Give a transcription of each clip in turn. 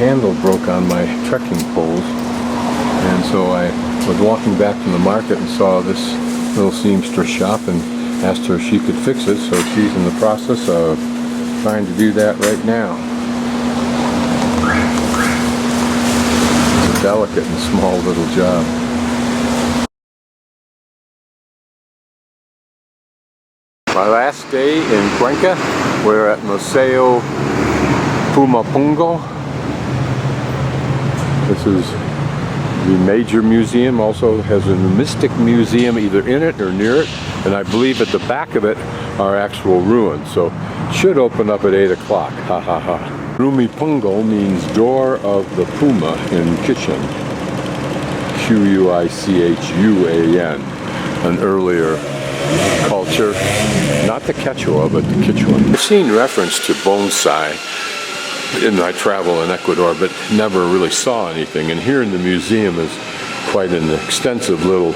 handle broke on my trekking poles, and so I was walking back from the market and saw this little seamstress shop and asked her if she could fix it, so she's in the process of trying to do that right now. It's a delicate and small little job. My last day in Cuenca, we're at Museo Pumapango. This is the major museum, also has a mystic museum either in it or near it, and I believe at the back of it are actual ruins, so it should open up at 8 o'clock. Ha ha ha. Pumapango means door of the Puma in Quichan. Q-U-I-C-H-U-A-N, an earlier culture, not the Quechua, but the Quechuan. I've seen reference to bonsai in my travel in Ecuador, but never really saw anything. And here in the museum is quite an extensive little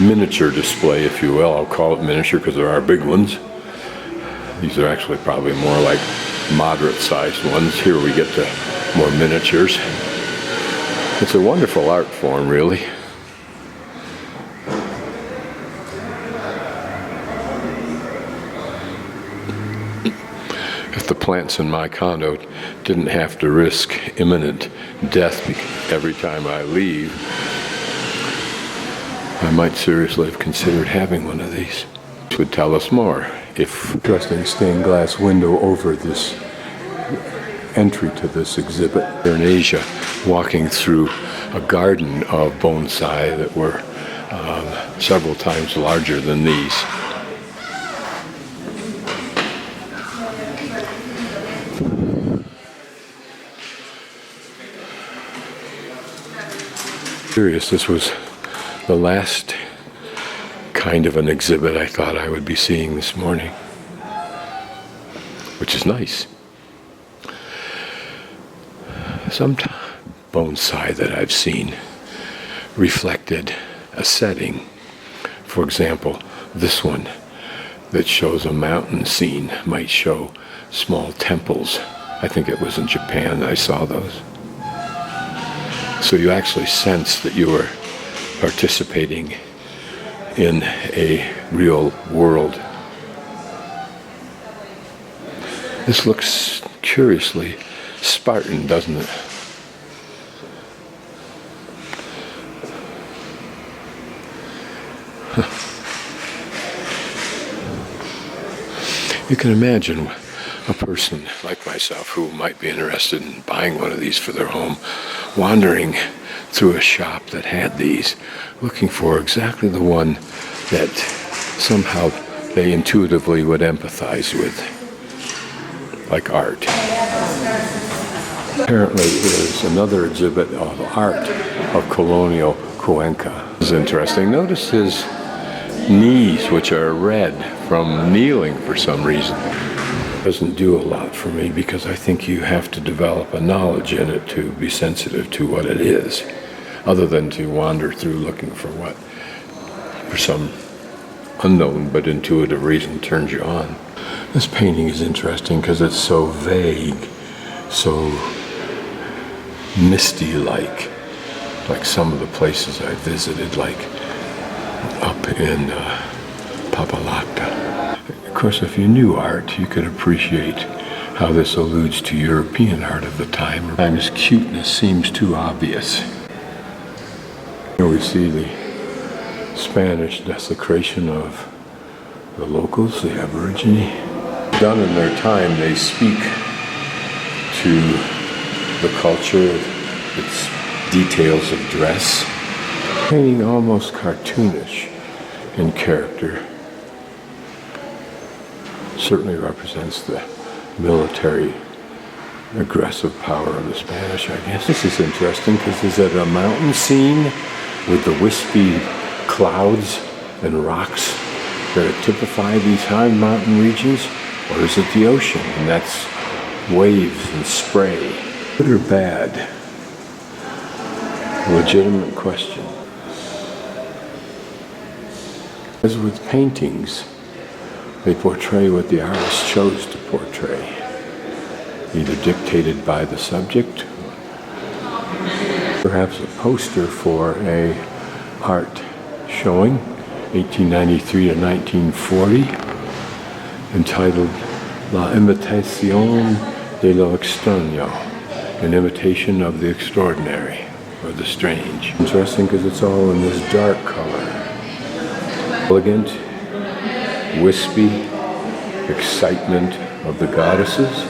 miniature display, if you will. I'll call it miniature because there are big ones. These are actually probably more like moderate-sized ones. Here we get to more miniatures. It's a wonderful art form, really. If the plants in my condo didn't have to risk imminent death every time I leave, I might seriously have considered having one of these. This would tell us more. If interesting stained glass window over this entry to this exhibit. We're in Asia, walking through a garden of bonsai that were several times larger than these. Curious, this was the last kind of an exhibit I thought I would be seeing this morning, which is nice. Some bonsai that I've seen reflected a setting. For example, this one that shows a mountain scene might show small temples. I think it was in Japan that I saw those. So you actually sense that you were participating in a real world. This looks curiously Spartan, doesn't it? You can imagine a person like myself who might be interested in buying one of these for their home, wandering through a shop that had these, looking for exactly the one that somehow they intuitively would empathize with, like art. Apparently there's another exhibit of art of colonial Cuenca. This is interesting. Notice his knees, which are red from kneeling for some reason. Doesn't do a lot for me because I think you have to develop a knowledge in it to be sensitive to what it is, other than to wander through looking for what, for some unknown but intuitive reason, turns you on. This painting is interesting because it's so vague, so misty-like some of the places I visited, like up in Papalacta. Of course, if you knew art, you could appreciate how this alludes to European art of the time. Sometimes cuteness seems too obvious. Here we see the Spanish desecration of the locals, the Aborigine. Done in their time, they speak to the culture, its details of dress. Painting almost cartoonish in character. Certainly represents the military aggressive power of the Spanish, I guess. This is interesting because is it a mountain scene with the wispy clouds and rocks that typify these high mountain regions? Or is it the ocean and that's waves and spray? Good or bad? Legitimate question. As with paintings, they portray what the artist chose to portray, either dictated by the subject perhaps a poster for a art showing, 1893 to 1940, entitled La Imitation de lo Extraño, an imitation of the extraordinary, or the strange. Interesting because it's all in this dark color. Elegant, wispy excitement of the goddesses.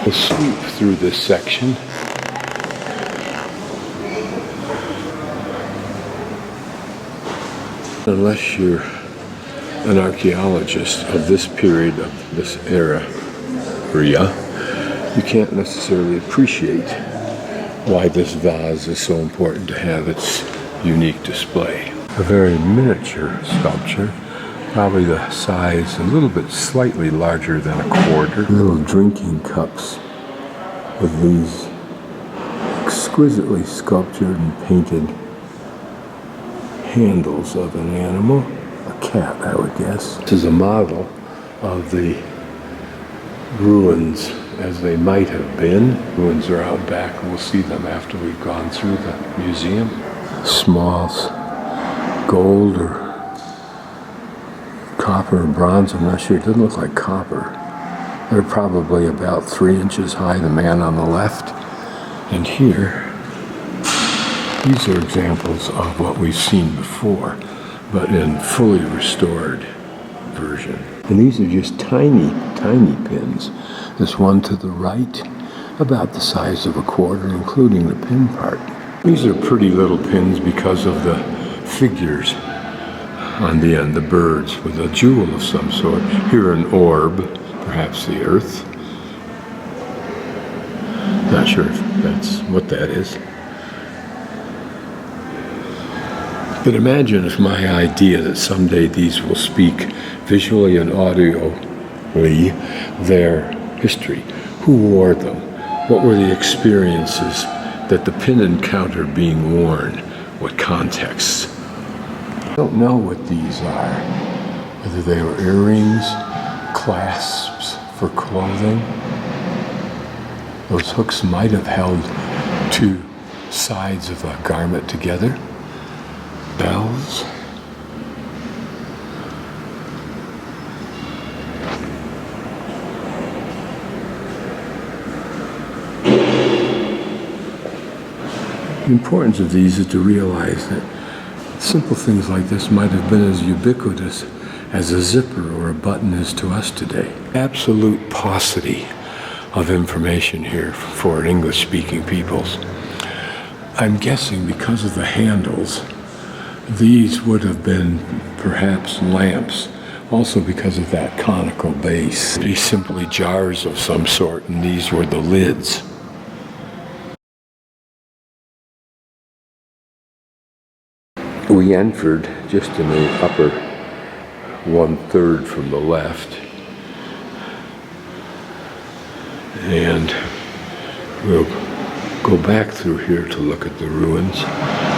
We'll sweep through this section. Unless you're an archaeologist of this period, of this area, you can't necessarily appreciate why this vase is so important to have its unique display. A very miniature sculpture, probably the size a little bit slightly larger than a quarter. Little drinking cups with these exquisitely sculptured and painted handles of an animal, a cat, I would guess. This is a model of the ruins as they might have been. Ruins are out back, and we'll see them after we've gone through the museum. Small gold or copper or bronze, I'm not sure. It doesn't look like copper. They're probably about 3 inches high, the man on the left. And here, these are examples of what we've seen before, but in fully restored version. And these are just tiny, tiny pins. This one to the right, about the size of a quarter, including the pin part. These are pretty little pins because of the figures on the end, the birds with a jewel of some sort. Here an orb, perhaps the earth. Not sure if that's what that is. But imagine if my idea that someday these will speak visually and audibly their history. Who wore them? What were the experiences that the pin encountered being worn? What contexts? I don't know what these are. Whether they were earrings, clasps for clothing. Those hooks might have held two sides of a garment together. Bells. The importance of these is to realize that simple things like this might have been as ubiquitous as a zipper or a button is to us today. Absolute paucity of information here for English-speaking peoples. I'm guessing because of the handles, these would have been perhaps lamps, also because of that conical base. These simply jars of some sort, and these were the lids. We entered just in the upper 1/3 from the left, and we'll go back through here to look at the ruins.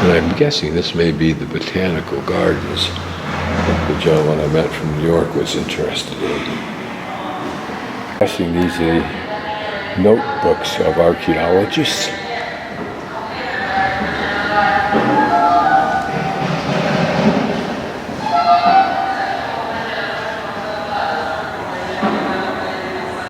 And I'm guessing this may be the botanical gardens that the gentleman I met from New York was interested in. I'm guessing these are notebooks of archaeologists.